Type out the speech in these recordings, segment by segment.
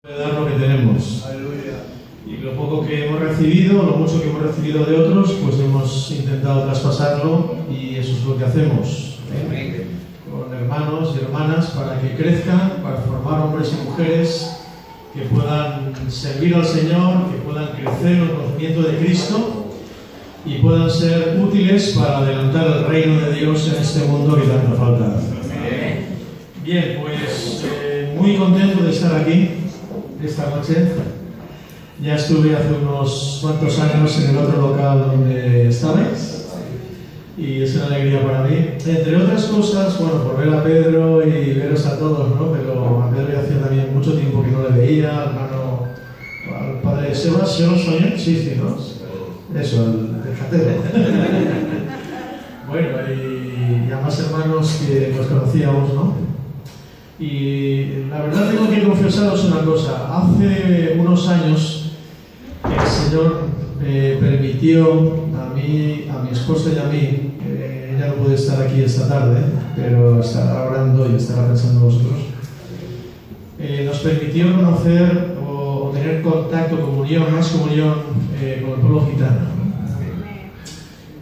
Dar lo que tenemos. Aleluya. Y lo poco que hemos recibido, lo mucho que hemos recibido de otros, pues hemos intentado traspasarlo y eso es lo que hacemos, con hermanos y hermanas, para que crezcan, para formar hombres y mujeres que puedan servir al Señor, que puedan crecer en el conocimiento de Cristo y puedan ser útiles para adelantar el reino de Dios en este mundo que tanta falta hace. Bien, pues muy contento de estar aquí esta noche. Ya estuve hace unos cuantos años en el otro local donde estabais y es una alegría para mí. Entre otras cosas, bueno, por ver a Pedro y veros a todos, ¿no? Pero a Pedro ya hacía también mucho tiempo que no le veía, al padre Sebas, ¿sí lo soy? Sí, ¿no? Eso, el jatero. Bueno, y a más hermanos que nos conocíamos, ¿no? Y la verdad tengo que confesaros una cosa. Hace unos años el Señor permitió a mí, a mi esposa y a mí, ella no puede estar aquí esta tarde, pero estará orando y estará pensando en vosotros, nos permitió conocer o tener contacto, comunión, más comunión con el pueblo gitano.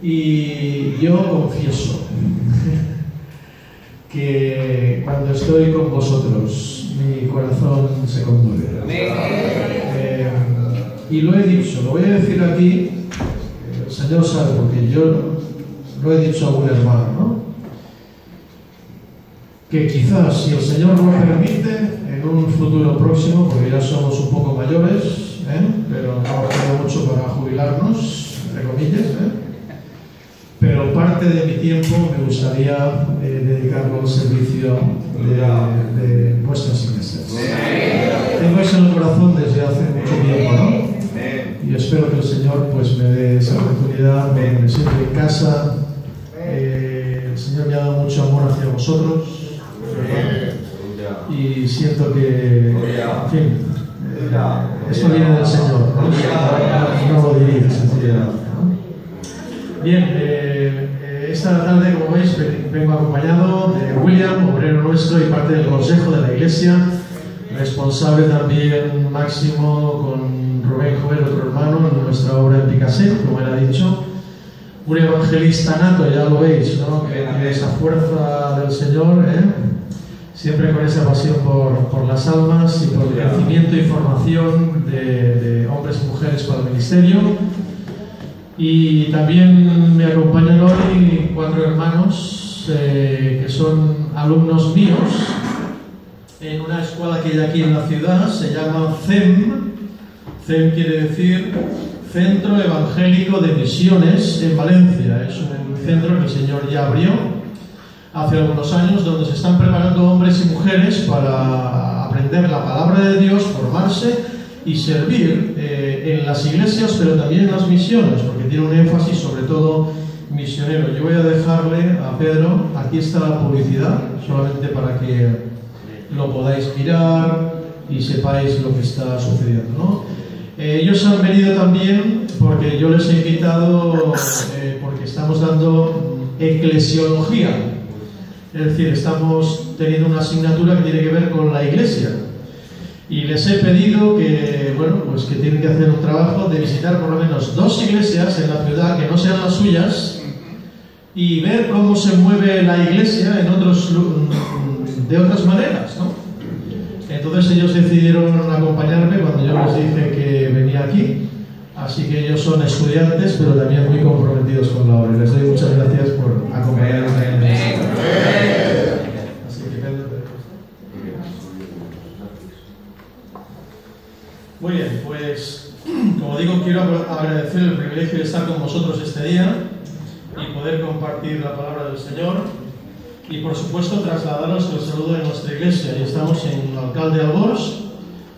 Y yo confieso que cuando estoy con vosotros mi corazón se conmueve. Y lo he dicho, lo voy a decir aquí, el Señor sabe, porque yo lo he dicho a un hermano, ¿no? Que quizás, si el Señor lo permite, en un futuro próximo, porque ya somos un poco mayores, pero no queda mucho para jubilarnos, entre comillas, pero parte de mi tiempo me gustaría dedicarlo al servicio de vuestras iglesias. Tengo eso en el corazón desde hace mucho tiempo, ¿no? Y espero que el Señor pues me dé esa oportunidad, me siento en casa. El Señor me ha dado mucho amor hacia vosotros y siento que, en fin, esto viene del Señor, no lo diría sencillamente. Bien, esta tarde, como veis, vengo acompañado de William, obrero nuestro y parte del consejo de la iglesia, responsable también máximo con Rubén Joven, otro hermano, en nuestra obra en Picasso, como él ha dicho. Un evangelista nato, ya lo veis, ¿no? Que tiene esa fuerza del Señor, siempre con esa pasión por las almas y por el crecimiento y formación de hombres y mujeres para el ministerio. Y también me acompañan hoy 4 hermanos que son alumnos míos en una escuela que hay aquí en la ciudad, se llama CEM. CEM quiere decir Centro Evangélico de Misiones en Valencia. Es un centro que el Señor ya abrió hace algunos años, donde se están preparando hombres y mujeres para aprender la palabra de Dios, formarse y servir en las iglesias, pero también en las misiones, porque tiene un énfasis sobre todo misionero. Yo voy a dejarle a Pedro, aquí está la publicidad, solamente para que lo podáis mirar y sepáis lo que está sucediendo, ¿no? Ellos han venido también porque yo les he invitado porque estamos dando eclesiología, es decir, estamos teniendo una asignatura que tiene que ver con la iglesia. Y les he pedido que, bueno, pues que tienen que hacer un trabajo de visitar por lo menos 2 iglesias en la ciudad que no sean las suyas y ver cómo se mueve la iglesia en de otras maneras, ¿no? Entonces ellos decidieron acompañarme cuando yo les dije que venía aquí, así que ellos son estudiantes, pero también muy comprometidos con la obra. Les doy muchas gracias por acompañarme en esto. Muy bien, pues como digo, quiero agradecer el privilegio de estar con vosotros este día y poder compartir la palabra del Señor y por supuesto trasladaros el saludo de nuestra iglesia. Y estamos en el Alcalde Albors,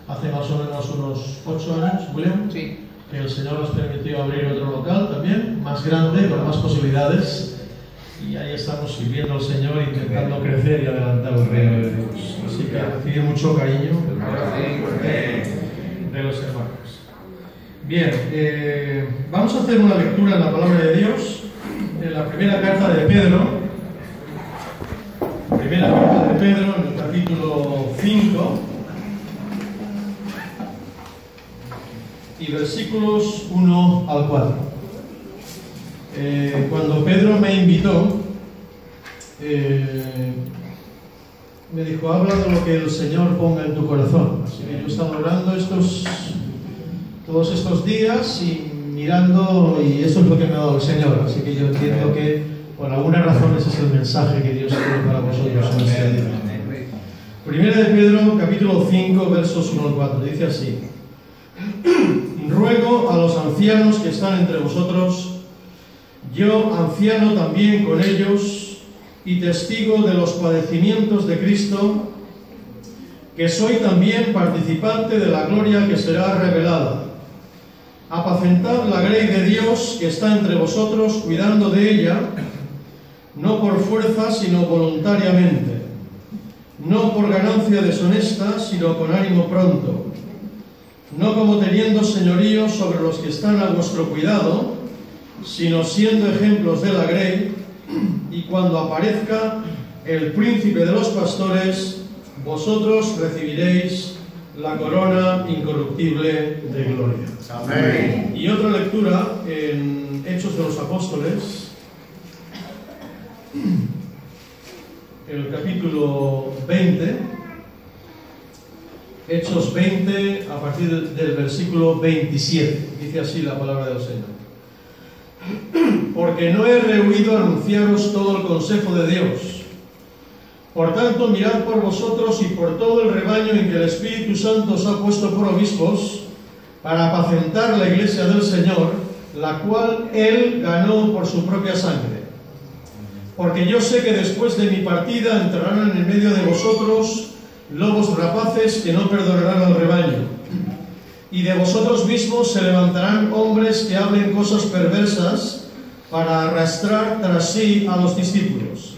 hace más o menos unos 8 años, William, sí, que el Señor nos permitió abrir otro local también, más grande, con más posibilidades, y ahí estamos sirviendo al Señor, intentando crecer y adelantar el reino de Dios. Así que recibí mucho cariño de los hermanos. Bien, vamos a hacer una lectura en la palabra de Dios, en la primera carta de Pedro, en el capítulo 5, y versículos 1 al 4. Cuando Pedro me invitó, me dijo, habla de lo que el Señor ponga en tu corazón. Así que yo he estado orando todos estos días y mirando, y eso es lo que me ha dado el Señor. Así que yo entiendo que por alguna razón ese es el mensaje que Dios tiene para vosotros en este día. Primera de Pedro, capítulo 5, versos 1 al 4, dice así: ruego a los ancianos que están entre vosotros, yo, anciano también con ellos, y testigo de los padecimientos de Cristo, que soy también participante de la gloria que será revelada. Apacentad la grey de Dios que está entre vosotros, cuidando de ella, no por fuerza, sino voluntariamente, no por ganancia deshonesta, sino con ánimo pronto, no como teniendo señorío sobre los que están a vuestro cuidado, sino siendo ejemplos de la grey, y cuando aparezca el príncipe de los pastores, vosotros recibiréis la corona incorruptible de gloria. Amén. Y otra lectura en Hechos de los Apóstoles, el capítulo 20, Hechos 20, a partir del versículo 27, dice así la palabra del Señor: porque no he rehuido anunciaros todo el consejo de Dios. Por tanto, mirad por vosotros y por todo el rebaño en que el Espíritu Santo os ha puesto por obispos, para apacentar la iglesia del Señor, la cual Él ganó por su propia sangre. Porque yo sé que después de mi partida entrarán en medio de vosotros lobos rapaces que no perdonarán al rebaño. Y de vosotros mismos se levantarán hombres que hablen cosas perversas para arrastrar tras sí a los discípulos.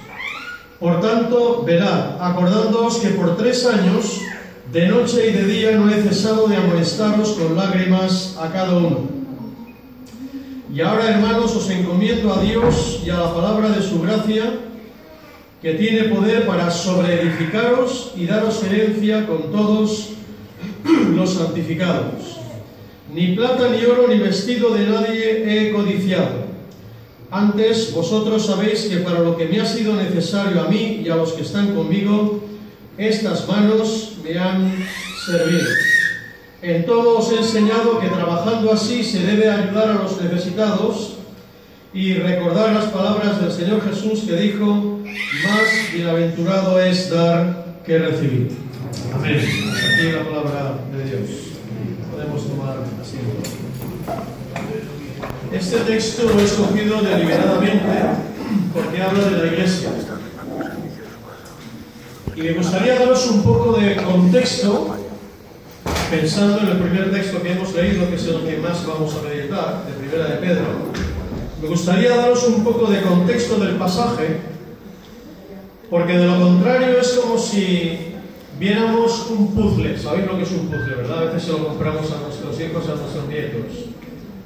Por tanto, velad, acordándoos que por 3 años, de noche y de día, no he cesado de amonestaros con lágrimas a cada uno. Y ahora, hermanos, os encomiendo a Dios y a la palabra de su gracia, que tiene poder para sobreedificaros y daros herencia con todos los santificados. Ni plata, ni oro, ni vestido de nadie he codiciado. Antes, vosotros sabéis que para lo que me ha sido necesario a mí y a los que están conmigo, estas manos me han servido. En todo os he enseñado que trabajando así se debe ayudar a los necesitados, y recordar las palabras del Señor Jesús, que dijo: más bienaventurado es dar que recibir. Amén. Aquí la palabra de Dios. Podemos tomar asiento. Este texto lo he escogido deliberadamente porque habla de la iglesia. Y me gustaría daros un poco de contexto, pensando en el primer texto que hemos leído, que es el que más vamos a meditar, de Primera de Pedro. Me gustaría daros un poco de contexto del pasaje, porque de lo contrario es como si viéramos un puzzle. ¿Sabéis lo que es un puzzle, verdad? A veces se lo compramos a nuestros hijos, a nuestros nietos.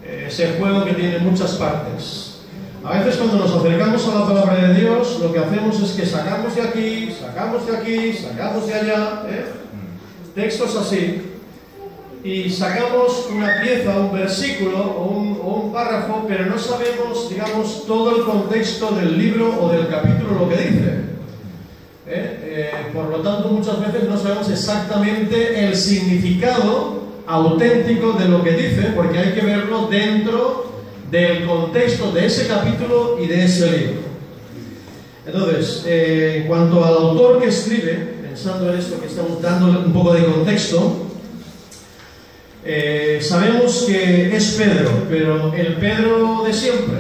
Ese juego que tiene muchas partes. A veces cuando nos acercamos a la palabra de Dios, lo que hacemos es que sacamos de aquí, sacamos de aquí, sacamos de allá, textos así, y sacamos una pieza, un versículo o un párrafo, pero no sabemos, digamos, todo el contexto del libro o del capítulo, lo que dice. Por lo tanto, muchas veces no sabemos exactamente el significado auténtico de lo que dice, porque hay que verlo dentro del contexto de ese capítulo y de ese libro. Entonces, en cuanto al autor que escribe, pensando en esto que estamos dándole un poco de contexto, sabemos que es Pedro, pero el Pedro de siempre,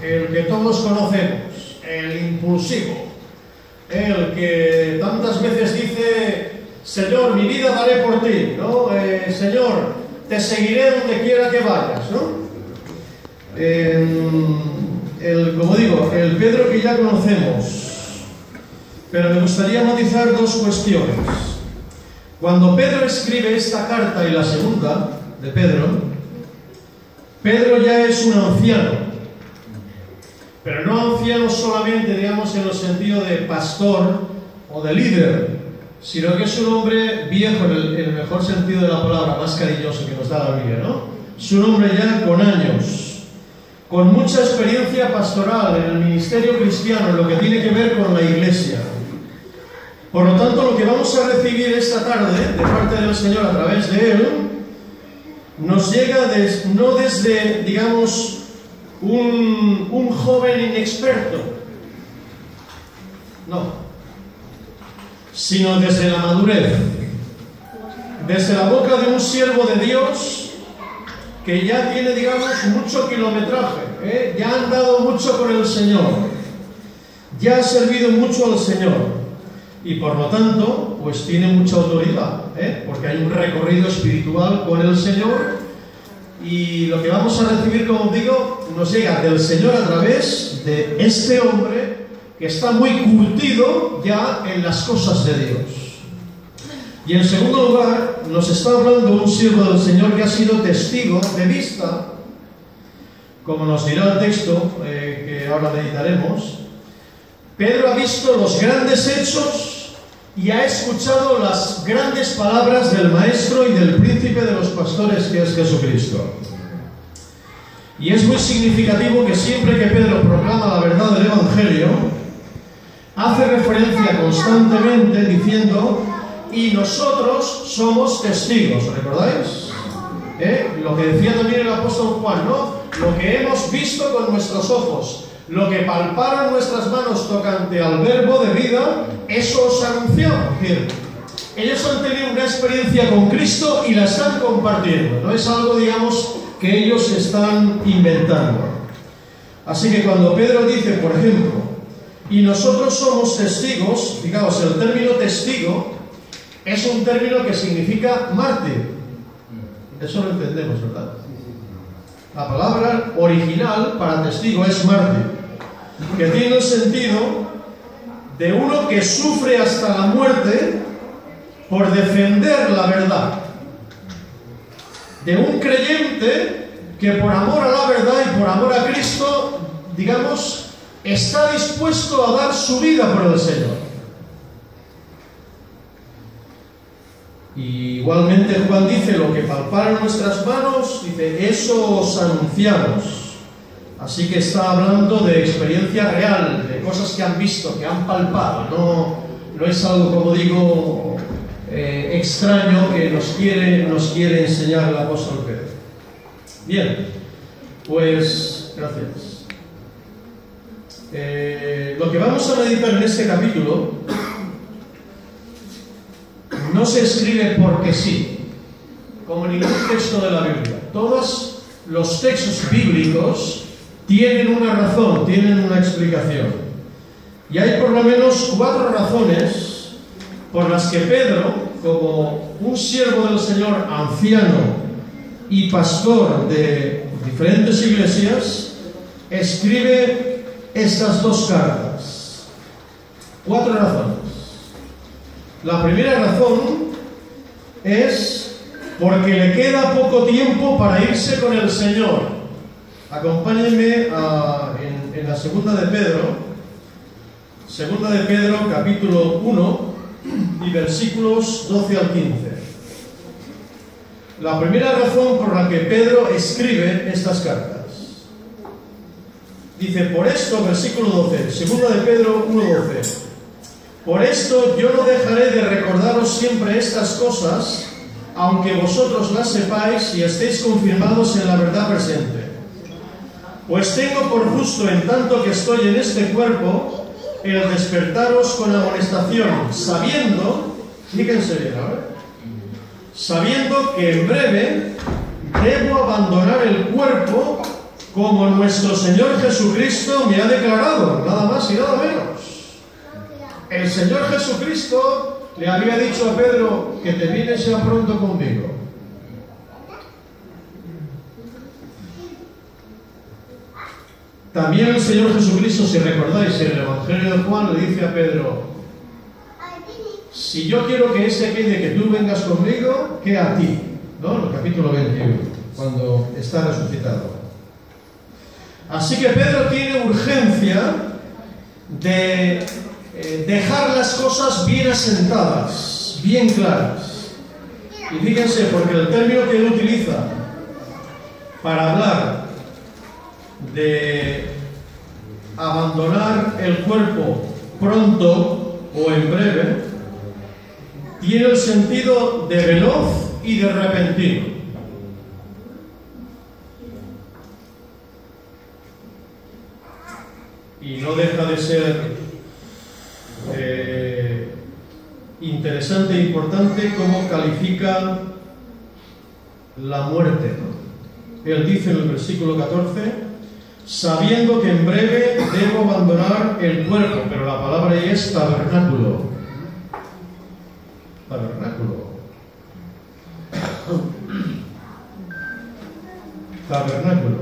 el que todos conocemos, el impulsivo, el que tantas veces dice: Señor, mi vida daré por ti, ¿no? Señor, te seguiré donde quiera que vayas, ¿no? Como digo, el Pedro que ya conocemos. Pero me gustaría matizar 2 cuestiones. Cuando Pedro escribe esta carta y la segunda de Pedro, Pedro ya es un anciano. Pero no anciano solamente, digamos, en el sentido de pastor o de líder, sino que es un hombre viejo en el mejor sentido de la palabra, más cariñoso que nos da la Biblia, ¿no? Es un hombre ya con años, con mucha experiencia pastoral en el ministerio cristiano, en lo que tiene que ver con la iglesia. Por lo tanto, lo que vamos a recibir esta tarde de parte del Señor a través de Él, nos llega no desde, digamos, un joven inexperto, no, sino desde la madurez, desde la boca de un siervo de Dios que ya tiene, digamos, mucho kilometraje, ya ha andado mucho con el Señor, ya ha servido mucho al Señor y por lo tanto, pues tiene mucha autoridad, porque hay un recorrido espiritual con el Señor y lo que vamos a recibir, como digo, nos llega del Señor a través de este hombre que está muy curtido ya en las cosas de Dios. Y en segundo lugar, nos está hablando un siervo del Señor que ha sido testigo de vista, como nos dirá el texto que ahora meditaremos. Pedro ha visto los grandes hechos y ha escuchado las grandes palabras del Maestro y del Príncipe de los Pastores, que es Jesucristo. Y es muy significativo que siempre que Pedro proclama la verdad del Evangelio, hace referencia constantemente diciendo: y nosotros somos testigos, ¿recordáis? Lo que decía también el apóstol Juan, ¿no? Lo que hemos visto con nuestros ojos, lo que palparon nuestras manos tocante al verbo de vida, eso os anunciamos. Es decir, ellos han tenido una experiencia con Cristo y la están compartiendo, no es algo, digamos, que ellos están inventando. Así que cuando Pedro dice, por ejemplo, y nosotros somos testigos, fijaos, el término testigo es un término que significa mártir. Eso lo entendemos, ¿verdad? La palabra original para testigo es mártir, que tiene el sentido de uno que sufre hasta la muerte por defender la verdad, de un creyente que por amor a la verdad y por amor a Cristo, digamos, está dispuesto a dar su vida por el Señor. Y igualmente Juan dice: lo que palparon nuestras manos, dice, eso os anunciamos. Así que está hablando de experiencia real, de cosas que han visto, que han palpado. No es algo, como digo, extraño que nos quiere enseñar el apóstol Pedro. Bien, pues gracias. Lo que vamos a meditar en este capítulo no se escribe porque sí, como ningún texto de la Biblia. Todos los textos bíblicos tienen una razón, tienen una explicación. Y hay por lo menos 4 razones por las que Pedro, como un siervo del Señor, anciano y pastor de diferentes iglesias, escribe estas 2 cartas. 4 razones. La primera razón es porque le queda poco tiempo para irse con el Señor. Acompáñenme en la segunda de Pedro, capítulo 1 y versículos 12 al 15. La primera razón por la que Pedro escribe estas cartas. Dice, por esto, versículo 12, segunda de Pedro 1:12. Por esto yo no dejaré de recordaros siempre estas cosas, aunque vosotros las sepáis y estéis confirmados en la verdad presente. Pues tengo por justo, en tanto que estoy en este cuerpo, el despertaros con amonestación, sabiendo, fíjense bien ahora, sabiendo que en breve debo abandonar el cuerpo como nuestro Señor Jesucristo me ha declarado, nada más y nada menos. El Señor Jesucristo le había dicho a Pedro que te vienes ya pronto conmigo. También el Señor Jesucristo, si recordáis, en el Evangelio de Juan le dice a Pedro: si yo quiero que este quede, que tú vengas conmigo, que a ti, ¿no? En el capítulo 21, cuando está resucitado. Así que Pedro tiene urgencia de dejar las cosas bien asentadas, bien claras. Y fíjense, porque el término que él utiliza para hablar de abandonar el cuerpo pronto o en breve, tiene el sentido de veloz y de repentino. Y no deja de ser interesante e importante cómo califica la muerte, ¿no? Él dice en el versículo 14, sabiendo que en breve debo abandonar el cuerpo, pero la palabra ahí es tabernáculo. Tabernáculo. Tabernáculo.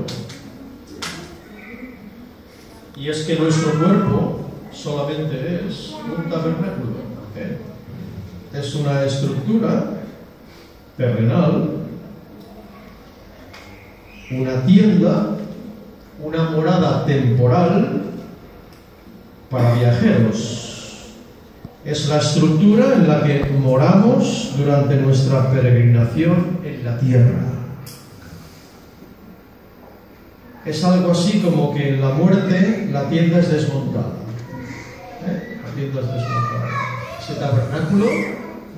Y es que nuestro cuerpo solamente es un tabernáculo. Es una estructura terrenal, una tienda, una morada temporal para viajeros. Es la estructura en la que moramos durante nuestra peregrinación en la tierra. Es algo así como que en la muerte la tienda es desmontada. La tienda es desmontada. Ese tabernáculo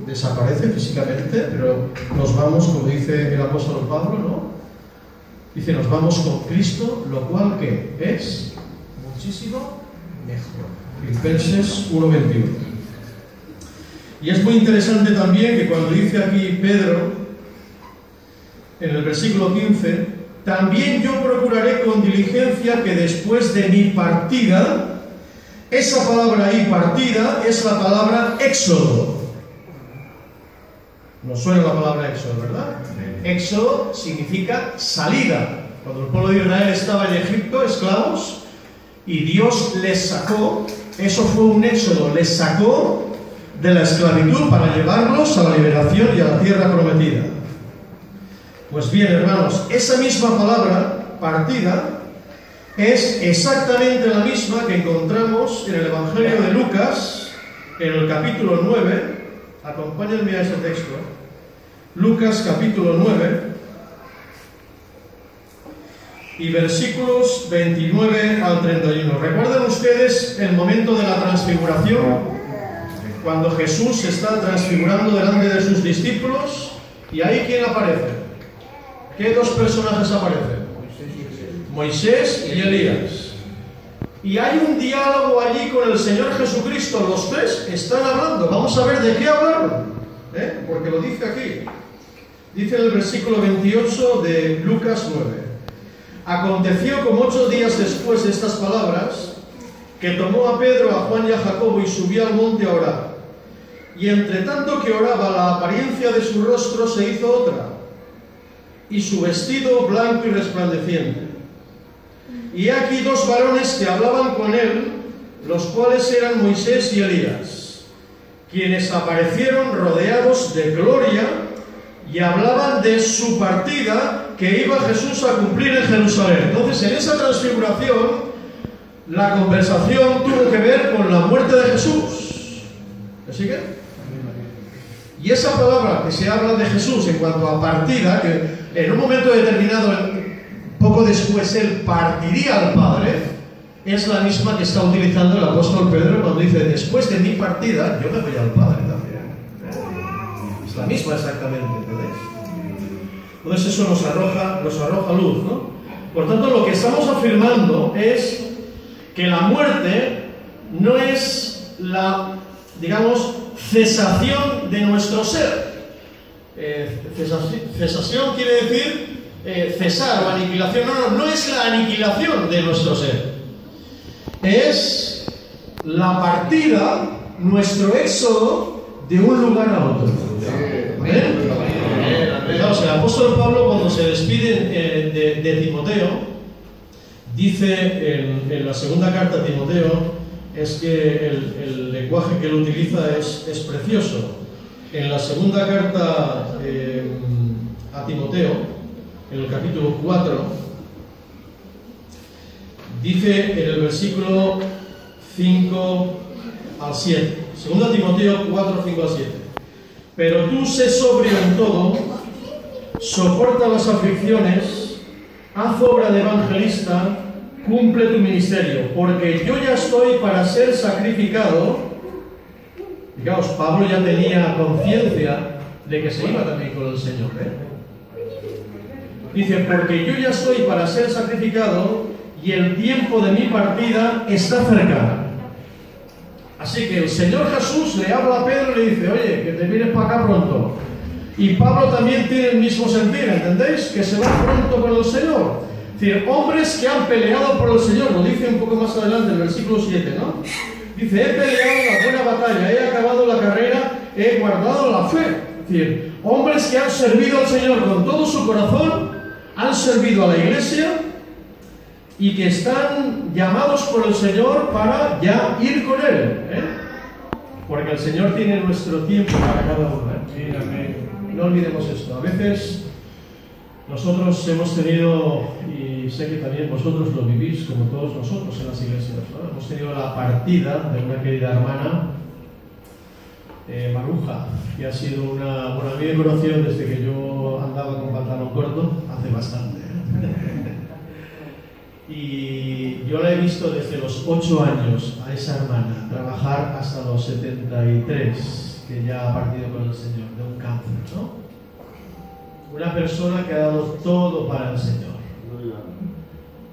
desaparece físicamente, pero nos vamos, como dice el apóstol Pablo, ¿no? Dice, nos vamos con Cristo, lo cual que es muchísimo mejor. Filipenses 1:21. Y es muy interesante también que cuando dice aquí Pedro, en el versículo 15, también yo procuraré con diligencia que después de mi partida, esa palabra ahí, partida, es la palabra éxodo. Nos suena la palabra éxodo, ¿verdad? Éxodo significa salida. Cuando el pueblo de Israel estaba en Egipto, esclavos, y Dios les sacó, eso fue un éxodo, les sacó de la esclavitud para llevarlos a la liberación y a la tierra prometida. Pues bien, hermanos, esa misma palabra, partida, es exactamente la misma que encontramos en el Evangelio de Lucas, en el capítulo 9. Acompáñenme a ese texto. Lucas capítulo 9 y versículos 29 al 31. ¿Recuerdan ustedes el momento de la transfiguración? Cuando Jesús se está transfigurando delante de sus discípulos, y ahí ¿quién aparece? ¿Qué dos personajes aparecen? Moisés y Elías. Y hay un diálogo allí con el Señor Jesucristo. Los tres están hablando. Vamos a ver de qué hablaron, porque lo dice aquí. Dice en el versículo 28 de Lucas 9. Aconteció como 8 días después de estas palabras, que tomó a Pedro, a Juan y a Jacobo y subió al monte a orar. Y entre tanto que oraba, la apariencia de su rostro se hizo otra, y su vestido blanco y resplandeciente. Y aquí dos varones que hablaban con él, los cuales eran Moisés y Elías, quienes aparecieron rodeados de gloria y hablaban de su partida que iba Jesús a cumplir en Jerusalén. Entonces, en esa transfiguración, la conversación tuvo que ver con la muerte de Jesús. ¿Me sigue? Y esa palabra que se habla de Jesús en cuanto a partida, que en un momento determinado, poco después él partiría al Padre, es la misma que está utilizando el apóstol Pedro cuando dice, después de mi partida, yo me voy al Padre también. Es la misma exactamente, ¿entendéis? Entonces eso nos arroja luz, ¿no? Por tanto, lo que estamos afirmando es que la muerte no es la, digamos, cesación de nuestro ser. Cesación quiere decir cesar o aniquilación. No es la aniquilación de nuestro ser. Es la partida, nuestro éxodo de un lugar a otro. Fijaos, el apóstol Pablo, cuando se despide de Timoteo, dice en la segunda carta a Timoteo, es que el lenguaje que él utiliza es precioso. En la segunda carta a Timoteo, en el capítulo 4, dice en el versículo 5 al 7, 2 Timoteo 4, 5 al 7, pero tú sé sobrio en todo, soporta las aflicciones, haz obra de evangelista, cumple tu ministerio, porque yo ya estoy para ser sacrificado. Fijaos, Pablo ya tenía conciencia de que se iba también con el Señor, Dice, porque yo ya estoy para ser sacrificado y el tiempo de mi partida está cercana. Así que el Señor Jesús le habla a Pedro y le dice, oye, que te vienes para acá pronto. Y Pablo también tiene el mismo sentir, ¿entendéis? Que se va pronto con el Señor. Es decir, hombres que han peleado por el Señor, lo dice un poco más adelante en el versículo 7, ¿no? Dice, he peleado la buena batalla, he acabado la carrera, he guardado la fe. Es decir, hombres que han servido al Señor con todo su corazón, han servido a la iglesia y que están llamados por el Señor para ya ir con Él, porque el Señor tiene nuestro tiempo para cada uno. No olvidemos esto. A veces nosotros hemos tenido, y sé que también vosotros lo vivís como todos nosotros en las iglesias, ¿no? Hemos tenido la partida de una querida hermana, Maruja, que ha sido una... Bueno, a mí me conoció desde que yo andaba con pantalón corto, hace bastante. Y yo la he visto desde los 8 años a esa hermana trabajar hasta los 73, que ya ha partido con el Señor, de un cáncer, ¿no? Una persona que ha dado todo para el Señor,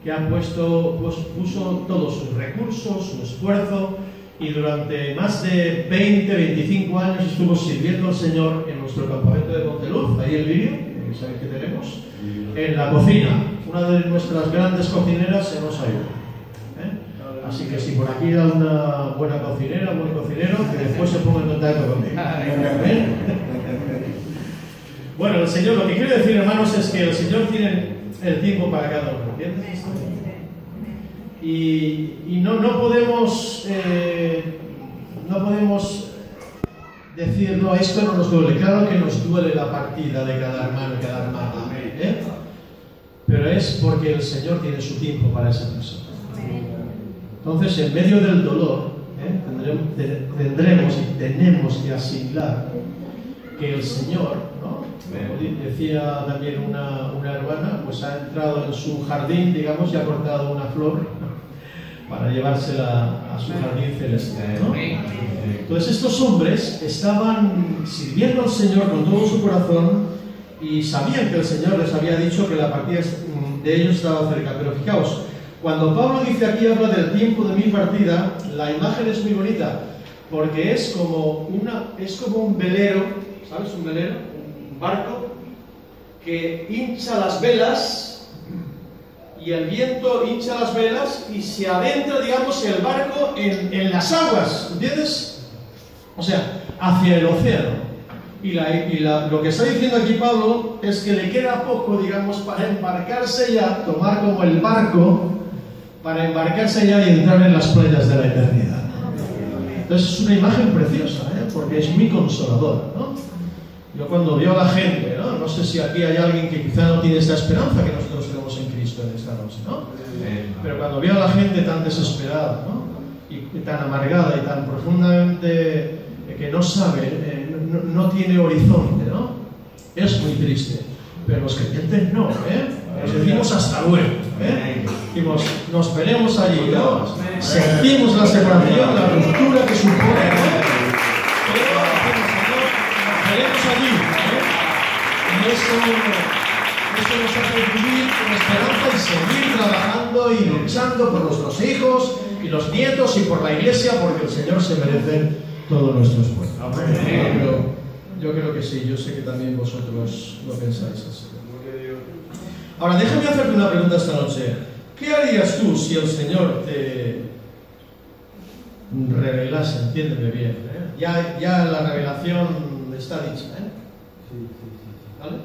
que ha puso todos sus recursos, su esfuerzo, y durante más de 20, 25 años estuvo sirviendo al Señor en nuestro campamento de Monteluz, ahí el vídeo, que sabéis que tenemos, en la cocina. Una de nuestras grandes cocineras se nos ha ido. Así que si por aquí hay una buena cocinera, buen cocinero, que después se ponga en contacto conmigo. Bueno, el Señor, lo que quiero decir, hermanos, es que el Señor tiene el tiempo para cada uno, ¿entiendes? Y no podemos decir, no, esto no nos duele. Claro que nos duele la partida de cada hermano y cada hermana, pero es porque el Señor tiene su tiempo para esa persona. Entonces, en medio del dolor, tendremos y tenemos que asimilar que el Señor, ¿no? Como decía también una hermana, pues ha entrado en su jardín, digamos, y ha cortado una flor para llevársela a su jardín celestial, ¿no? Entonces estos hombres estaban sirviendo al Señor con todo su corazón y sabían que el Señor les había dicho que la partida de ellos estaba cerca. Pero fijaos, cuando Pablo dice aquí, habla del tiempo de mi partida, la imagen es muy bonita, porque es como un velero, ¿sabes? Un velero, un barco que hincha las velas, y el viento hincha las velas y se adentra, digamos, el barco en las aguas, ¿entiendes? O sea, hacia el océano. Y lo que está diciendo aquí Pablo es que le queda poco, digamos, para embarcarse ya, tomar como el barco, para embarcarse ya y entrar en las playas de la eternidad. Entonces es una imagen preciosa, porque es muy consoladora, ¿no? Yo cuando veo a la gente, no sé si aquí hay alguien que quizá no tiene esta esperanza que nosotros tenemos en Cristo en esta noche, ¿no? Pero cuando veo a la gente tan desesperada, ¿no? Y tan amargada y tan profundamente que no sabe, no tiene horizonte, ¿no? Es muy triste. Pero los creyentes no, Nos decimos hasta luego, Decimos, nos veremos allí, ¿no? Sentimos la separación, la ruptura que supone, ¿no? Pero nos veremos allí, Y eso nos hace vivir con esperanza y seguir trabajando y luchando por nuestros hijos y los nietos y por la iglesia, porque el Señor se merece todo nuestro esfuerzo. Yo creo que sí, yo sé que también vosotros lo pensáis así. Ahora, déjame hacerte una pregunta esta noche. ¿Qué harías tú si el Señor te revelase? Entiéndeme bien, Ya la revelación está dicha, ¿Vale?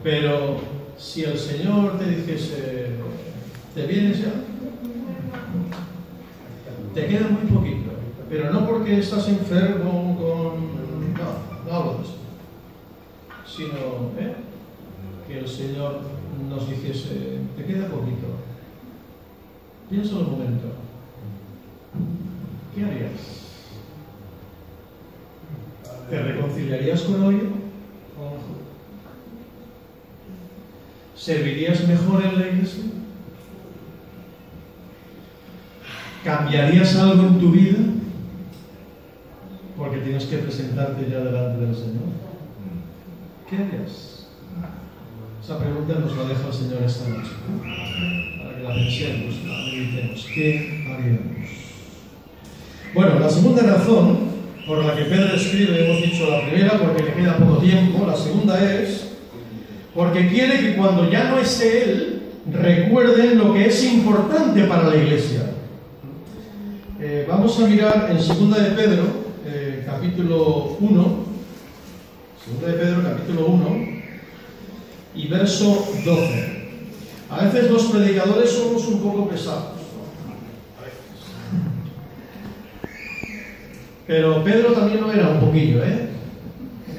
Pero si el Señor te dijese, ¿te vienes ya? Te queda muy poquito, pero no porque estás enfermo no hablo de eso, sino que el Señor nos dijese, te queda poquito, piensa un momento, ¿qué harías? ¿Te reconciliarías con alguien? ¿Servirías mejor en la iglesia? ¿Cambiarías algo en tu vida? Porque tienes que presentarte ya delante del Señor. ¿Qué harías? Esa pregunta nos la deja el Señor esta noche, ¿no? Para que la pensemos, la meditemos. ¿Qué haríamos? Bueno, la segunda razón por la que Pedro escribe, hemos dicho la primera porque le queda poco tiempo, la segunda es porque quiere que cuando ya no esté él, recuerden lo que es importante para la iglesia. Vamos a mirar en 2 de Pedro, capítulo 1, 2 de Pedro, capítulo 1, y verso 12. A veces los predicadores somos un poco pesados, ¿no? A veces. Pero Pedro también lo era un poquillo,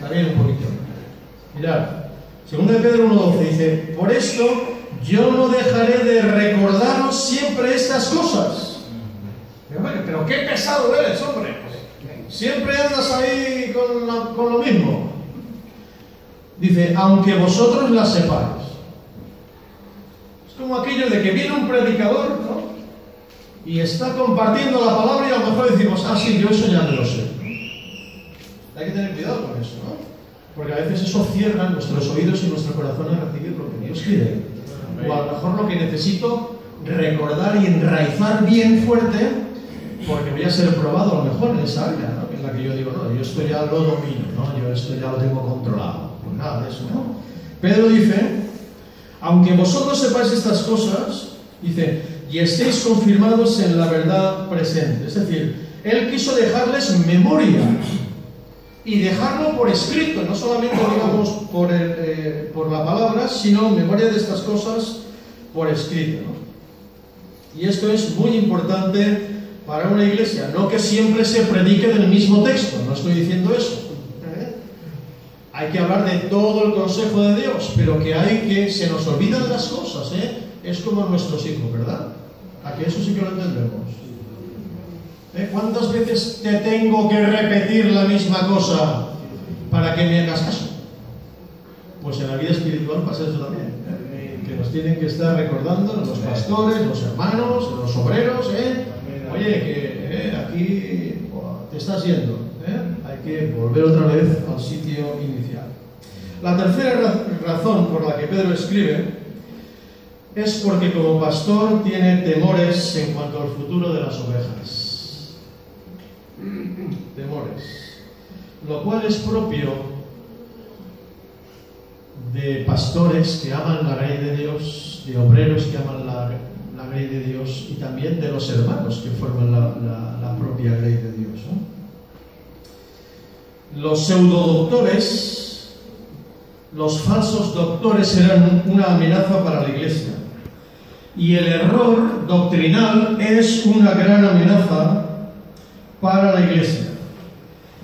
También un poquito. Mirad, 2 de Pedro 1:12 dice: por esto yo no dejaré de recordaros siempre estas cosas. Pero qué pesado eres, hombre. Siempre andas ahí con lo mismo. Dice, aunque vosotros las sepáis. Es como aquello de que viene un predicador, ¿no? Y está compartiendo la palabra y a lo mejor decimos, ah, sí, yo eso ya no lo sé. Hay que tener cuidado con eso, ¿no? Porque a veces eso cierra nuestros oídos y nuestro corazón a recibir lo que Dios quiere. O a lo mejor lo que necesito recordar y enraizar bien fuerte, porque voy a ser probado a lo mejor en esa área, ¿no? En la que yo digo, no, yo esto ya lo domino, ¿no? Yo esto ya lo tengo controlado. Pues nada de eso, ¿no? Pedro dice, aunque vosotros sepáis estas cosas, dice, y estéis confirmados en la verdad presente. Es decir, él quiso dejarles memoria y dejarlo por escrito, no solamente, digamos, por la palabra, sino memoria de estas cosas por escrito, ¿no? Y esto es muy importante para una iglesia, no que siempre se predique del mismo texto, no estoy diciendo eso. Hay que hablar de todo el consejo de Dios, pero que se nos olvidan las cosas, es como nuestros hijos, ¿verdad? ¿A que eso sí que lo entendemos? ¿Cuántas veces te tengo que repetir la misma cosa para que me hagas caso? Pues en la vida espiritual pasa eso también, que nos tienen que estar recordando los pastores, los hermanos, los obreros, oye, que aquí te estás yendo, hay que volver otra vez al sitio inicial. La tercera razón por la que Pedro escribe es porque como pastor tiene temores en cuanto al futuro de las ovejas. Temores. Lo cual es propio de pastores que aman la ley de Dios, de obreros que aman la ley de Dios y también de los hermanos que forman la propia ley de Dios, ¿no? Los pseudodoctores, los falsos doctores eran una amenaza para la iglesia y el error doctrinal es una gran amenaza para la iglesia.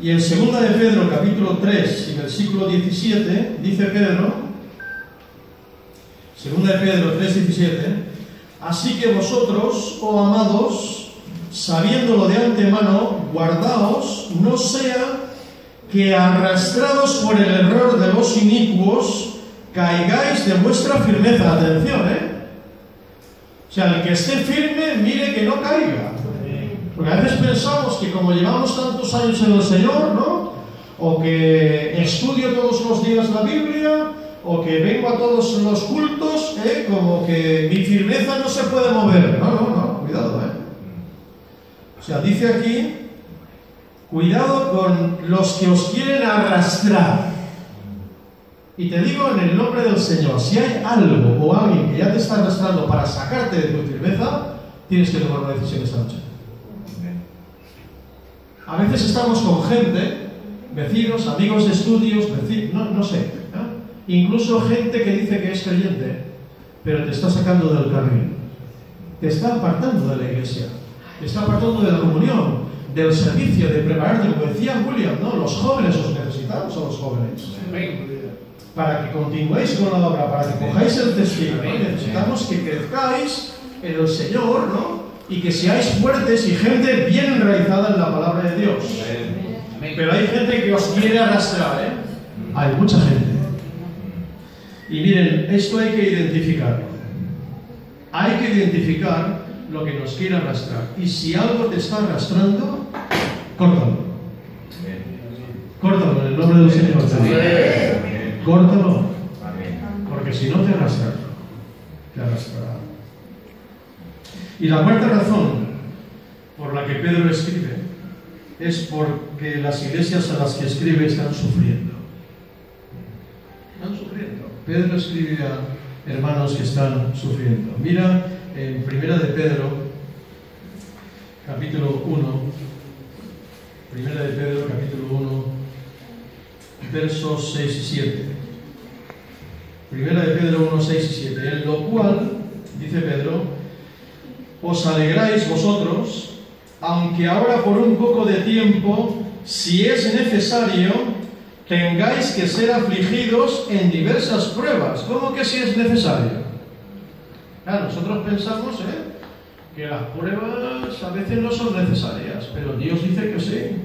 Y en 2 de Pedro capítulo 3 y versículo 17 dice Pedro, 2 de Pedro 3:17, así que vosotros, oh amados, sabiéndolo de antemano, guardaos, no sea que arrastrados por el error de los inicuos, caigáis de vuestra firmeza. Atención, O sea, el que esté firme, mire que no caiga. Porque a veces pensamos que como llevamos tantos años en el Señor, ¿no? O que estudio todos los días la Biblia, o que vengo a todos los cultos, como que mi firmeza no se puede mover. No, cuidado, O sea, dice aquí, cuidado con los que os quieren arrastrar. Y te digo en el nombre del Señor, si hay algo o alguien que ya te está arrastrando para sacarte de tu firmeza, tienes que tomar una decisión esta noche. A veces estamos con gente, vecinos, amigos de estudios, no sé, incluso gente que dice que es creyente, pero te está sacando del carril, te está apartando de la iglesia, te está apartando de la comunión, del servicio, de prepararte, como decía William, ¿no? Los jóvenes os necesitamos a los jóvenes, para que continuéis con la obra, para que cojáis el testigo, necesitamos que crezcáis en el Señor, ¿no? Y que seáis fuertes y gente bien enraizada en la palabra de Dios. Pero hay gente que os quiere arrastrar, Hay mucha gente. Y miren, esto hay que identificarlo. Hay que identificar lo que nos quiere arrastrar. Y si algo te está arrastrando, córtalo. Córtalo en el nombre del Señor. Córtalo. Porque si no te arrastra, te arrastrará. Y la cuarta razón por la que Pedro escribe es porque las iglesias a las que escribe están sufriendo. Están sufriendo. Pedro escribe a hermanos que están sufriendo. Mira en Primera de Pedro, capítulo 1. Primera de Pedro, capítulo 1, versos 6 y 7. Primera de Pedro 1, 6 y 7. En lo cual, dice Pedro, os alegráis vosotros, aunque ahora por un poco de tiempo, si es necesario, tengáis que ser afligidos en diversas pruebas. ¿Cómo que si es necesario? Claro, nosotros pensamos que las pruebas a veces no son necesarias, pero Dios dice que sí.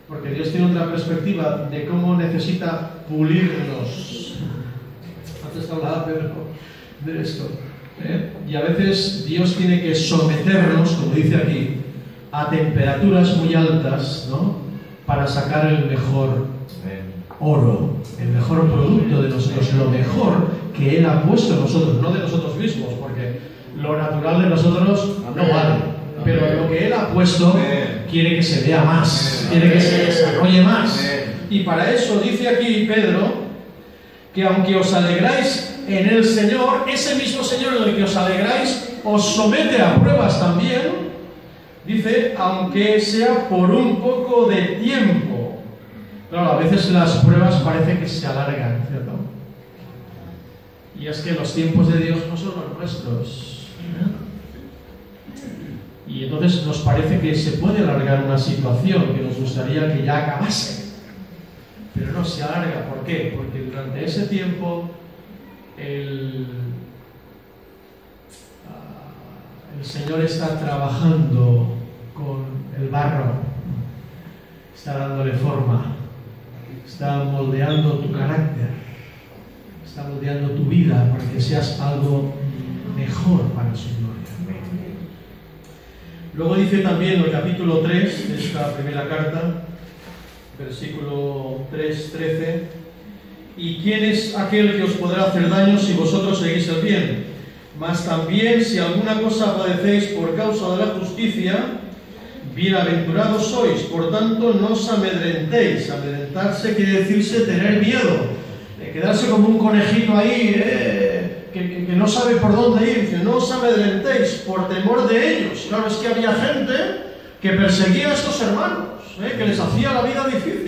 Porque Dios tiene otra perspectiva de cómo necesita pulirnos. Antes hablaba Pedro de esto. Y a veces Dios tiene que someternos, como dice aquí, a temperaturas muy altas, ¿no? Para sacar el mejor oro, el mejor producto de nosotros, lo mejor que Él ha puesto en nosotros, no de nosotros mismos, porque lo natural de nosotros no vale, pero lo que Él ha puesto quiere que se vea más, quiere que se desarrolle más. Y para eso dice aquí Pedro que aunque os alegráis en el Señor, ese mismo Señor en el que os alegráis os somete a pruebas también. Dice, aunque sea por un poco de tiempo. Claro, a veces las pruebas parece que se alargan, ¿cierto? Y es que los tiempos de Dios no son los nuestros. Y entonces nos parece que se puede alargar una situación que nos gustaría que ya acabase. Pero no se alarga. ¿Por qué? Porque durante ese tiempo el Señor está trabajando con el barro, está dándole forma, está moldeando tu carácter, está moldeando tu vida para que seas algo mejor para su gloria. Luego dice también en el capítulo 3 de esta primera carta, versículo 3:13, ¿y quién es aquel que os podrá hacer daño si vosotros seguís el bien? Mas también si alguna cosa padecéis por causa de la justicia, bienaventurados sois. Por tanto, no os amedrentéis. Amedrentarse quiere decirse tener miedo, quedarse como un conejito ahí, que no sabe por dónde ir. Dice, no os amedrentéis por temor de ellos. Claro, es que había gente que perseguía a estos hermanos, que les hacía la vida difícil.